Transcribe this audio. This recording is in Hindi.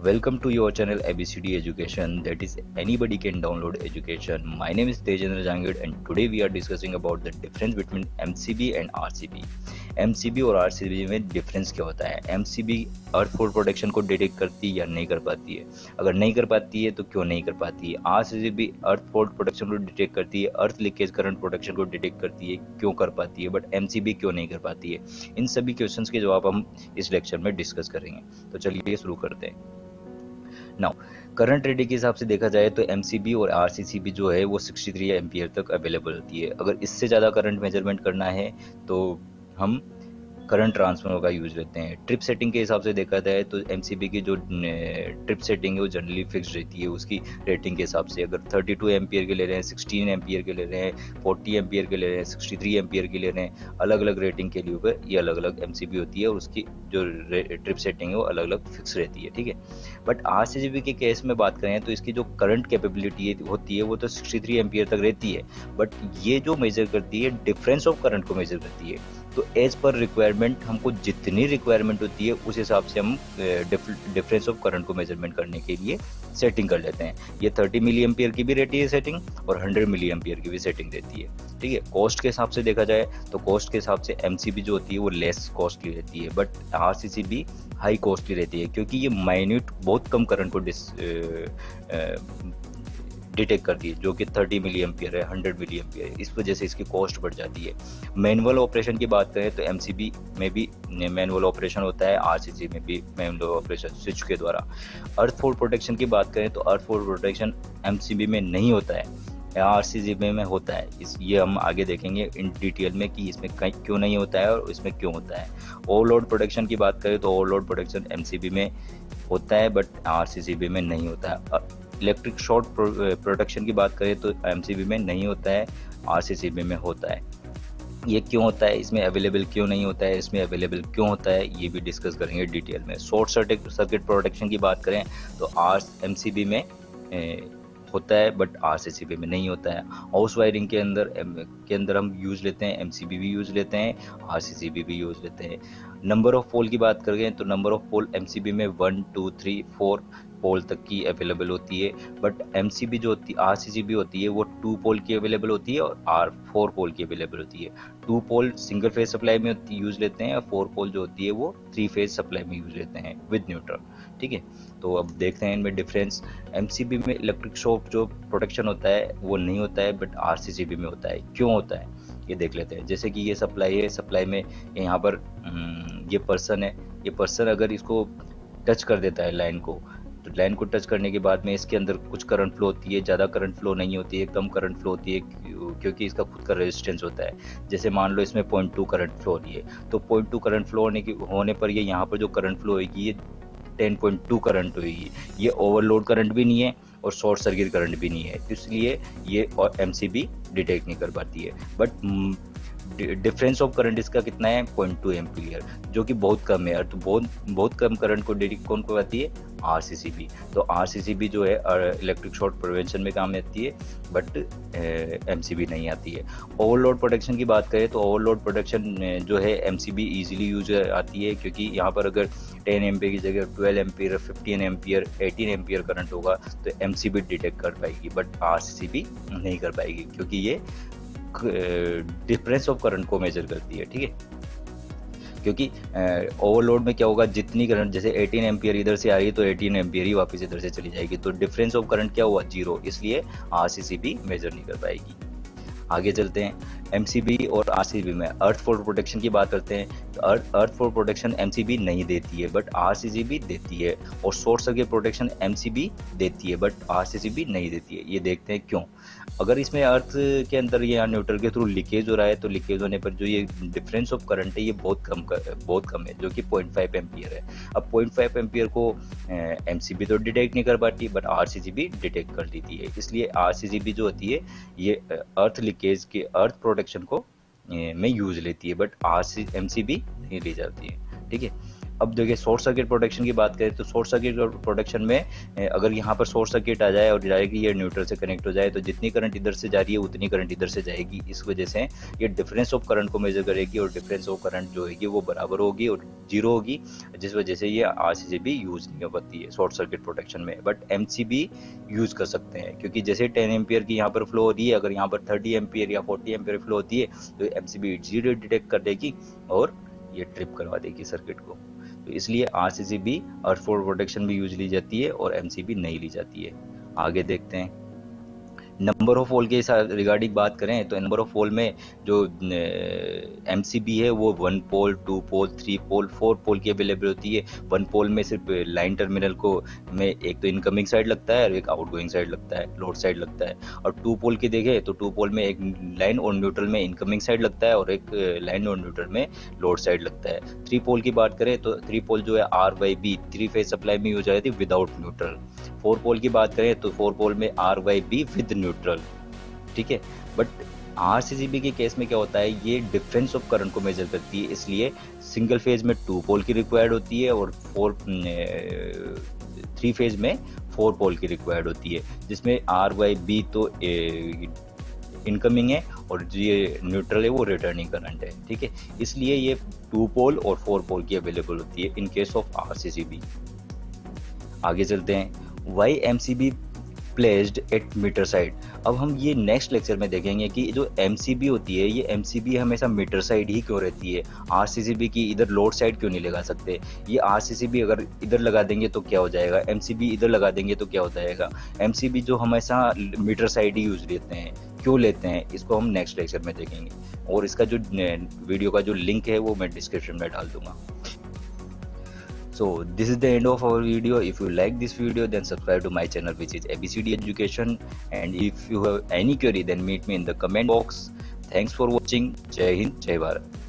Welcome to your channel ABCD Education, that is anybody can download education. My name is Tejendra Jangid and today we are discussing about the difference between MCB and RCB. MCB और RCB में डिफरेंस क्या होता है? MCB अर्थ फोर्स प्रोटेक्शन को डिटेक्ट करती है या नहीं कर पाती है? अगर नहीं कर पाती है तो क्यों नहीं कर पाती है? RCB अर्थ फोर्स प्रोटेक्शन को डिटेक्ट करती है, अर्थ लीकेज करंट प्रोटेक्शन को डिटेक्ट करती है, क्यों कर पाती है, बट MCB क्यों नहीं कर पाती है? इन सभी क्वेश्चंस के जवाब हम इस लेक्चर में डिस्कस करेंगे। तो चलिए शुरू करते हैं। नाउ करंट रेटिंग के हिसाब से देखा जाए तो MCB और RCCB जो है वो 63 एम्पियर तक अवेलेबल होती है। अगर इससे ज़्यादा करंट मेजरमेंट करना है तो हम करंट ट्रांसफार्मर का यूज लेते हैं। ट्रिप सेटिंग के हिसाब से देखा जाए तो MCB की जो ट्रिप सेटिंग है वो जनरली फिक्स रहती है उसकी रेटिंग के हिसाब से। अगर 32 एम्पियर के ले रहे हैं, 16 एम्पियर के ले रहे हैं, 40 एम्पियर के ले रहे हैं, 63 एम्पियर के ले रहे हैं, अलग अलग रेटिंग के लिए ऊपर ये अलग अलग MCB होती है और उसकी जो ट्रिप सेटिंग है वो अलग अलग फिक्स रहती है, ठीक है। बट RCCB के केस में बात करें तो इसकी जो करंट कैपेबिलिटी होती है वो तो 63 एम्पियर तक रहती है, बट ये जो मेजर करती है डिफरेंस ऑफ करंट को मेजर करती है। तो एज पर रिक्वायरमेंट हमको जितनी रिक्वायरमेंट होती है उस हिसाब से हम डिफरेंस ऑफ करंट को मेजरमेंट करने के लिए सेटिंग कर लेते हैं। ये 30 मिली एम्पियर की भी रहती है सेटिंग और 100 मिली एम्पियर की भी सेटिंग रहती है, ठीक है। कॉस्ट के हिसाब से देखा जाए तो कॉस्ट के हिसाब से MCB जो होती है वो लेस कॉस्टली रहती है, बट RCCB हाई कॉस्टली रहती है क्योंकि ये माइन्यूट बहुत कम करंट को डिटेक्ट करती है, जो कि 30 मिली एम्पियर है, 100 मिली एम्पियर है। इस वजह से इसकी कॉस्ट बढ़ जाती है। मैनुअल ऑपरेशन की बात करें तो MCB में भी मैनुअल ऑपरेशन होता है, RCC में भी मैनुअल ऑपरेशन स्विच के द्वारा। अर्थ फोर्स प्रोटेक्शन की बात करें तो अर्थ फोर्स प्रोटेक्शन MCB में नहीं होता है, RCCB में होता है। ये हम आगे देखेंगे इन डिटेल में कि इसमें क्यों नहीं होता है और इसमें क्यों होता है। ओवरलोड प्रोटेक्शन की बात करें तो ओवरलोड प्रोटेक्शन MCB में होता है बट RCCB में नहीं होता है। इलेक्ट्रिक शॉर्ट प्रोटेक्शन की बात करें तो MCB में नहीं होता है, RCCB में होता है। ये क्यों होता है, इसमें अवेलेबल क्यों नहीं होता है, इसमें अवेलेबल क्यों होता है, ये भी डिस्कस करेंगे डिटेल में। शॉर्ट सर्किट प्रोटेक्शन की बात करें तो MCB में होता है बट RCCB में नहीं होता है। हाउस वायरिंग के अंदर हम यूज लेते हैं, MCB भी यूज लेते हैं, RCCB भी यूज लेते हैं। नंबर ऑफ पोल की बात करें तो नंबर ऑफ पोल MCB में 1 2 3 4 पोल तक की अवेलेबल होती है, बट MCB जो होती है RCCB होती है वो 2 पोल की अवेलेबल होती है और 4 पोल की अवेलेबल होती है। 2 पोल सिंगल फेज सप्लाई में यूज लेते हैं और 4 पोल जो होती है वो 3 फेज सप्लाई में यूज लेते हैं विद न्यूट्रल, ठीक है। तो अब देखते हैं इनमें डिफरेंस। MCB में इलेक्ट्रिक शॉक जो प्रोटेक्शन होता है वो नहीं होता है बट RCCB में होता है। क्यों होता है ये देख लेते हैं। जैसे कि ये सप्लाई है, सप्लाई में यहाँ पर ये पर्सन है, ये पर्सन अगर इसको टच कर देता है लाइन को, तो लाइन को टच करने के बाद में इसके अंदर कुछ करंट फ्लो होती है, ज़्यादा करंट फ्लो नहीं होती है, कम करंट फ्लो होती है क्योंकि इसका खुद का रेजिस्टेंस होता है। जैसे मान लो इसमें 0.2 करंट फ्लो हो रही है तो 0.2 करंट फ्लो होने पर ये यहाँ पर जो करंट फ्लो होगी ये 10.2 करंट होगी। ये ओवरलोड करंट भी नहीं है और शॉर्ट सर्किट करंट भी नहीं है, इसलिए ये और MCB डिटेक्ट नहीं कर पाती है। बट डिफरेंस ऑफ करंट इसका कितना है 0.2 एम्पियर, जो कि बहुत कम है। तो बहुत कम करंट को डिटेक्ट कौन करवाती है, RCCB। तो RCCB जो है इलेक्ट्रिक शॉर्ट प्रिवेंशन में काम आती है बट MCB नहीं आती है। ओवरलोड प्रोटेक्शन की बात करें तो ओवरलोड प्रोटेक्शन जो है MCB इजीली यूज आती है क्योंकि यहाँ पर अगर 10 एम्पियर की जगह 12 एम्पियर, 15 एम्पियर, 18 एम्पियर करंट होगा तो MCB डिटेक्ट कर पाएगी बट RCCB नहीं कर पाएगी क्योंकि ये डिफरेंस ऑफ करंट को मेजर करती है, ठीक है। क्योंकि ओवरलोड में क्या होगा, जितनी करंट जैसे 18 एम्पियर इधर से आ रही है तो 18 एम्पियर ही वापस इधर से चली जाएगी, तो डिफरेंस ऑफ करंट क्या हुआ, 0, इसलिए RCCB मेजर नहीं कर पाएगी। आगे चलते हैं। MCB और RCCB में अर्थ फोर्स प्रोटेक्शन की बात करते हैं तो अर्थ फोर्स प्रोटेक्शन MCB नहीं देती है बट RCCB देती है, और शॉर्ट सर्किट प्रोटेक्शन MCB देती है बट RCCB नहीं देती है। ये देखते हैं क्यों। अगर इसमें अर्थ के अंदर या न्यूट्रल के थ्रू लीकेज हो रहा है तो लीकेज होने पर जो ये डिफरेंस ऑफ करंट है ये बहुत कम है, जो कि 0.5 एम्पियर है। अब 0.5 एम्पियर को MCB तो डिटेक्ट नहीं कर पाती बट RCCB डिटेक्ट कर लेती है, इसलिए RCCB जो होती है ये अर्थ लीकेज के अर्थ प्रोटेक्शन को में यूज लेती है बट MCB नहीं ली जाती है, ठीक है। अब देखिए शॉर्ट सर्किट प्रोटेक्शन की बात करें तो शॉर्ट सर्किट प्रोटेक्शन में अगर यहाँ पर शॉर्ट सर्किट आ जाए और जाएगी ये न्यूट्रल से कनेक्ट हो जाए तो जितनी करंट इधर से जा रही है उतनी करंट इधर से जाएगी। इस वजह से ये डिफरेंस ऑफ करंट को मेजर करेगी और डिफरेंस ऑफ करंट जो होगी वो बराबर होगी और जीरो होगी, जिस वजह से ये आरसीसीबी यूज नहीं हो पाती है शॉर्ट सर्किट प्रोटेक्शन में। बट एमसीबी यूज कर सकते हैं क्योंकि जैसे 10 एम्पियर की यहाँ पर फ्लो हो रही है, अगर यहाँ पर 30 एम्पियर या 40 एम्पियर फ्लो होती है तो एमसीबी जीरो डिटेक्ट कर देगी और ये ट्रिप करवा देगी सर्किट को। तो इसलिए आरसीसीबी अर्थ फॉर प्रोटेक्शन भी यूज ली जाती है और एमसीबी नहीं ली जाती है। आगे देखते हैं नंबर ऑफ होल के रिगार्डिंग बात करें तो नंबर ऑफ होल में जो एमसीबी है वो 1 पोल 2 पोल 3 पोल 4 पोल की अवेलेबल होती है। 1 पोल में सिर्फ लाइन टर्मिनल को में एक तो इनकमिंग साइड लगता है और एक आउटगोइंग साइड लगता है, लोड साइड लगता है। और 2 पोल की देखें तो 2 पोल में एक लाइन और न्यूट्रल में इनकमिंग साइड लगता है और एक लाइन और न्यूट्रल में लोड साइड लगता है। 3 पोल की बात करें तो 3 पोल जो है R Y B 3 phase supply में यूज आती है विदाउट न्यूट्रल। 4 पोल की बात करें तो 4 पोल में R Y B with neutral, ठीक है। बट आरसीसीबी के केस में क्या होता है, ये डिफरेंस ऑफ करंट को मेजर करती है, इसलिए सिंगल फेज में 2 पोल की रिक्वायर्ड होती है और 3 फेज में 4 पोल की रिक्वायर्ड होती है, जिसमें आर वाई बी तो इनकमिंग है और ये न्यूट्रल है वो रिटर्निंग करंट है, ठीक है। इसलिए ये 2 पोल और 4 पोल की अवेलेबल होती है इन केस ऑफ आरसीसीबी। आगे चलते हैं why MCB placed at meter side. अब हम ये नेक्स्ट लेक्चर में देखेंगे कि जो एमसीबी होती है ये एमसीबी हमेशा मीटर साइड ही क्यों रहती है, आरसीसीबी की इधर लोड साइड क्यों नहीं लगा सकते। ये आरसीसीबी अगर इधर लगा देंगे तो क्या हो जाएगा, एमसीबी इधर लगा देंगे तो क्या हो जाएगा। एमसीबी जो हमेशा मीटर साइड ही यूज लेते हैं, क्यों लेते हैं, इसको हम नेक्स्ट लेक्चर में देखेंगे और इसका जो वीडियो का जो लिंक है वो मैं डिस्क्रिप्शन में डाल दूंगा। So this is the end of our video. If you like this video then subscribe to my channel which is ABCD Education, and if you have any query then meet me in the comment box. Thanks for watching. Jai Hind, Jai Bharat.